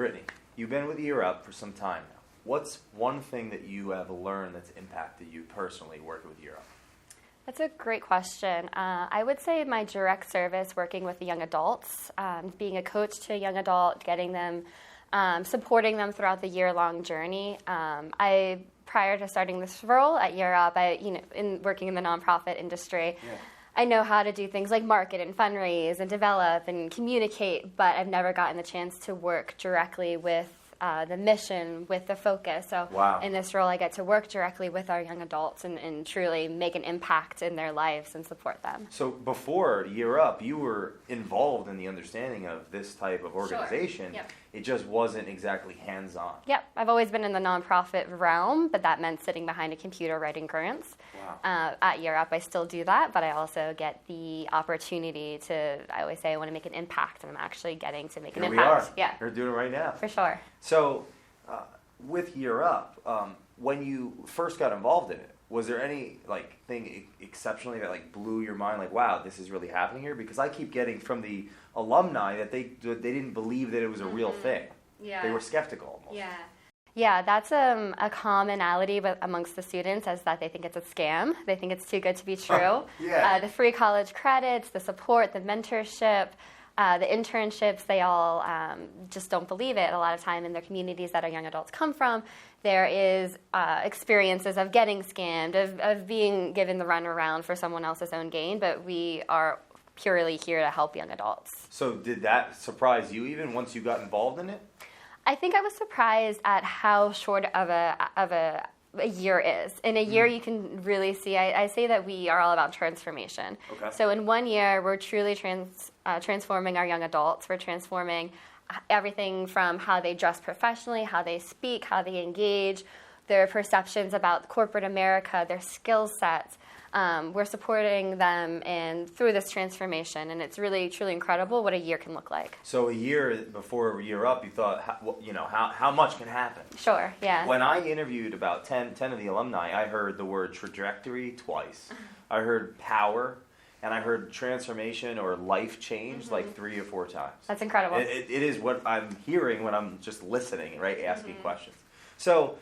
Brittaney, you've been with Year Up for some time now. What's one thing that you have learned that's impacted you personally working with Year Up? That's a great question. I would say my direct service working with the young adults, being a coach to a young adult, getting them, supporting them throughout the year-long journey. Prior to starting this role at Year Up, in working in the nonprofit industry, I know how to do things like market and fundraise and develop and communicate, but I've never gotten the chance to work directly with the mission, with the focus. So in this role, I get to work directly with our young adults and truly make an impact in their lives and support them. So before Year Up, you were involved in the understanding of this type of organization. Sure. Yep. It just wasn't exactly hands-on. Yep. I've always been in the nonprofit realm, but that meant sitting behind a computer writing grants. At Year Up, I still do that, but I also get the opportunity to, I always say I want to make an impact, and I'm actually getting to make an impact. We are. We're doing it right now. For sure. So with Year Up, when you first got involved in it, was there any thing exceptionally that blew your mind? Like, wow, this is really happening here? Because I keep getting from the alumni that they didn't believe that it was a real thing. Yeah. They were skeptical almost. Yeah. Yeah, that's a commonality amongst the students, is that they think it's a scam. They think it's too good to be true. The free college credits, the support, the mentorship, the internships, they all just don't believe it. A lot of time in their communities that our young adults come from, there is experiences of getting scammed, of being given the runaround for someone else's own gain, but we are purely here to help young adults. So did that surprise you even once you got involved in it? I think I was surprised at how short of a year is. In a year, you can really see, I say that we are all about transformation. Okay. So in 1 year, we're truly transforming our young adults. We're transforming everything from how they dress professionally, how they speak, how they engage, their perceptions about corporate America, their skill sets. We're supporting them through this transformation, and it's really, truly incredible what a year can look like. So a year before Year Up, you thought, how much can happen? Sure, yeah. When I interviewed about 10 of the alumni, I heard the word trajectory twice. I heard power, and I heard transformation or life change 3 or 4 times. That's incredible. It is what I'm hearing when I'm just listening, right, asking questions. So,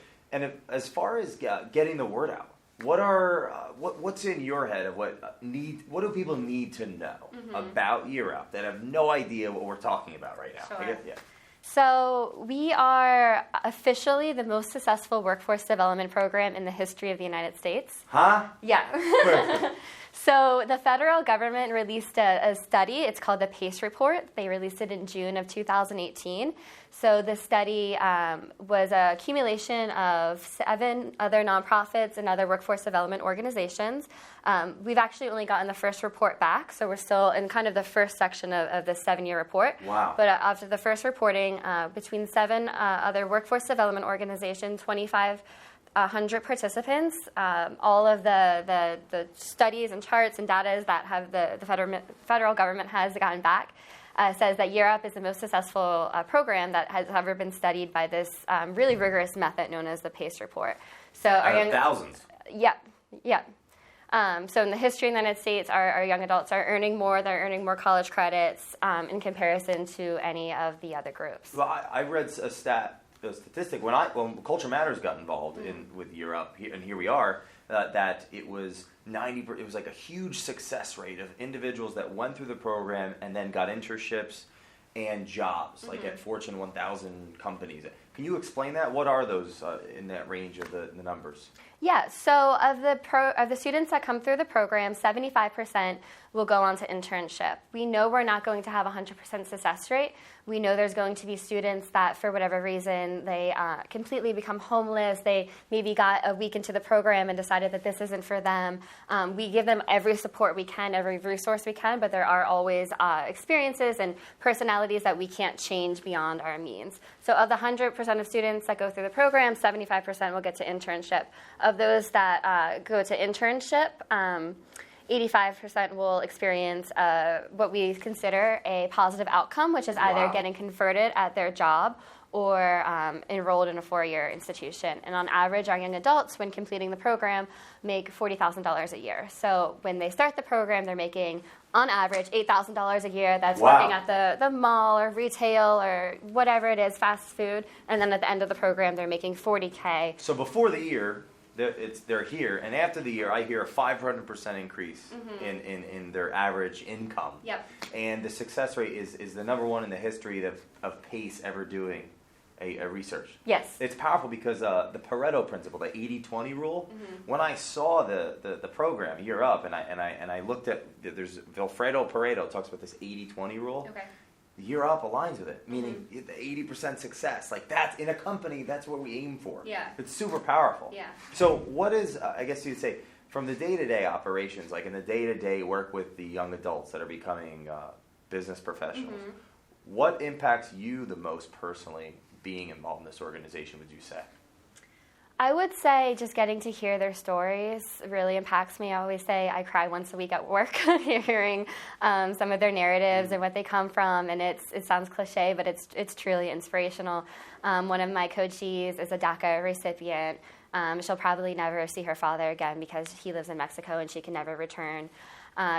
as far as getting the word out, what's in your head of what do people need to know about Year Up that have no idea what we're talking about right now? Sure. So we are officially the most successful workforce development program in the history of the United States. Huh? Yeah. So the federal government released a study. It's called the PACE Report. They released it in June of 2018. So the study was a accumulation of 7 other nonprofits and other workforce development organizations. We've actually only gotten the first report back, so we're still in kind of the first section of the 7-year report. Wow. But after the first reporting, between 7 other workforce development organizations, 2,500 participants, all of the studies and charts and data that have the federal government has gotten back says that Year Up is the most successful program that has ever been studied by this really rigorous method known as the PACE Report. So thousands. Yep. So in the history of the United States, our young adults are earning more. They're earning more college credits in comparison to any of the other groups. Well, I read a statistic when Culture Matters got involved with Year Up, and here we are. That it was 90%. It was like a huge success rate of individuals that went through the program and then got internships and jobs, like at Fortune 1000 companies. Can you explain that? What are those in that range of the numbers? Yeah, so of the students that come through the program, 75% will go on to internship. We know we're not going to have a 100% success rate. We know there's going to be students that, for whatever reason, they completely become homeless. They maybe got a week into the program and decided that this isn't for them. We give them every support we can, every resource we can, but there are always experiences and personalities that we can't change beyond our means. So of the 100% of students that go through the program, 75% will get to internship. Of those that go to internship, 85% will experience what we consider a positive outcome, which is either getting converted at their job or enrolled in a 4-year institution. And on average, our young adults, when completing the program, make $40,000 a year. So when they start the program, they're making, on average, $8,000 a year. That's working at the mall or retail or whatever it is, fast food. And then at the end of the program, they're making $40K. So before the year, they're here, and after the year, I hear a 500% increase in their average income. Yep. And the success rate is the number one in the history of PACE ever doing a research. Yes. It's powerful because the Pareto principle, the 80-20 rule, when I saw the program Year Up, and I looked at, there's Vilfredo Pareto talks about this 80-20 rule. Okay. Year Up aligns with it, meaning the 80% success. Like that's in a company, that's what we aim for. Yeah. It's super powerful. Yeah. So what is, I guess you'd say, from the day-to-day operations, like in the day-to-day work with the young adults that are becoming business professionals, what impacts you the most personally being involved in this organization, would you say? I would say just getting to hear their stories really impacts me. I always say I cry once a week at work hearing some of their narratives and what they come from, and it sounds cliche, but it's truly inspirational. One of my coachees is a DACA recipient. She'll probably never see her father again because he lives in Mexico and she can never return.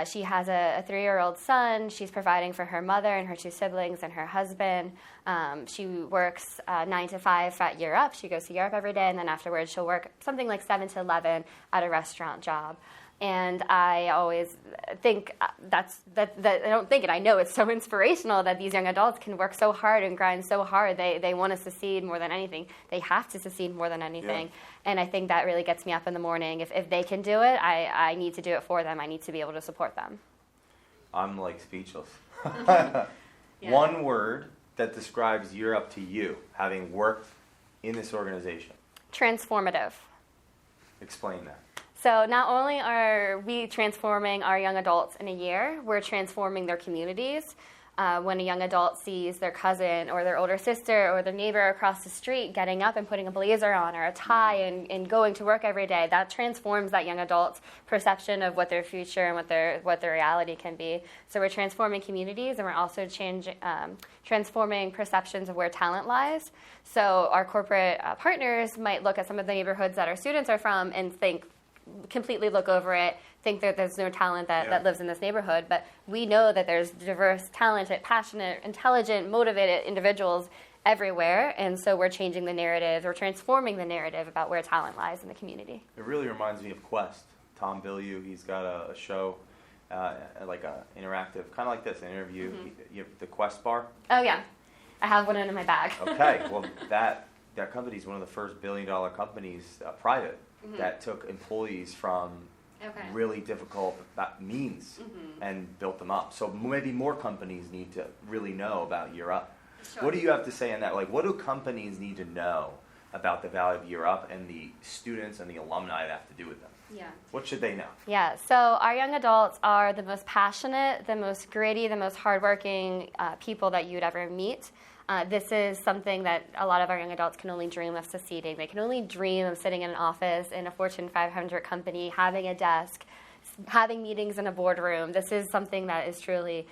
She has a 3-year-old son. She's providing for her mother and her 2 siblings and her husband. She works 9 to 5 at Year Up. She goes to Europe every day, and then afterwards she'll work something like 7 to 11 at a restaurant job. And I always think I don't think it, I know it's so inspirational that these young adults can work so hard and grind so hard. They want to succeed more than anything. They have to succeed more than anything. Yeah. And I think that really gets me up in the morning. If they can do it, I need to do it for them. I need to be able to support them. I'm like speechless. Yeah. One word that describes Year Up to you, having worked in this organization. Transformative. Explain that. So not only are we transforming our young adults in a year, we're transforming their communities. When a young adult sees their cousin or their older sister or their neighbor across the street getting up and putting a blazer on or a tie and going to work every day, that transforms that young adult's perception of what their future and what their reality can be. So we're transforming communities, and we're also transforming perceptions of where talent lies. So our corporate partners might look at some of the neighborhoods that our students are from and completely look over it, think that there's no talent that lives in this neighborhood, but we know that there's diverse, talented, passionate, intelligent, motivated individuals everywhere, and so we're changing the narrative, or transforming the narrative about where talent lies in the community. It really reminds me of Quest. Tom Bilyeu, he's got a show, like a interactive, kind of like this, an interview. You have the Quest bar. Oh yeah, I have one in my bag. Okay, well that company is one of the first billion-dollar companies, private, that took employees from really difficult means and built them up. So maybe more companies need to really know about Year Up. Sure. What do you have to say on that? Like, what do companies need to know about the value of Year Up and the students and the alumni that have to do with them? Yeah. What should they know? Yeah, so our young adults are the most passionate, the most gritty, the most hardworking people that you'd ever meet. This is something that a lot of our young adults can only dream of succeeding. They can only dream of sitting in an office in a Fortune 500 company, having a desk, having meetings in a boardroom. This is something that is truly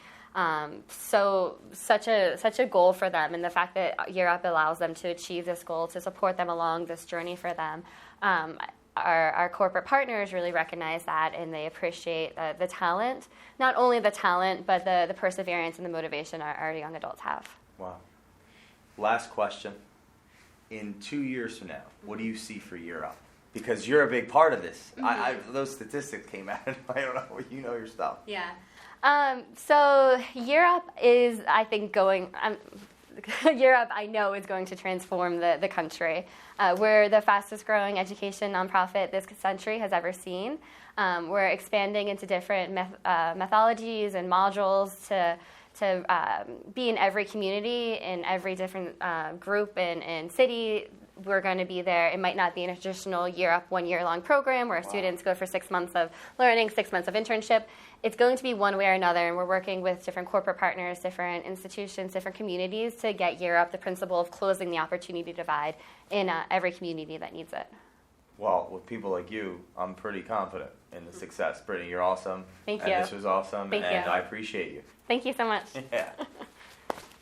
such a goal for them, and the fact that Year Up allows them to achieve this goal, to support them along this journey for them. Our corporate partners really recognize that, and they appreciate the talent, not only the talent, but the perseverance and the motivation our young adults have. Wow. Last question. In 2 years from now, what do you see for Year Up? Because you're a big part of this. Those statistics came out. I don't know. You know your stuff. Yeah. So Year Up is, I think, Year Up, I know, is going to transform the country. We're the fastest growing education nonprofit this century has ever seen. We're expanding into different methodologies and modules to be in every community, in every different group and city. We're going to be there. It might not be in a traditional Year Up 1 year long program where students go for 6 months of learning, 6 months of internship. It's going to be one way or another, and we're working with different corporate partners, different institutions, different communities to get Year Up, the principle of closing the opportunity divide in every community that needs it. Well, with people like you, I'm pretty confident in the success. Brittany, you're awesome. Thank and you. This was awesome, Thank and you. I appreciate you. Thank you so much. Yeah.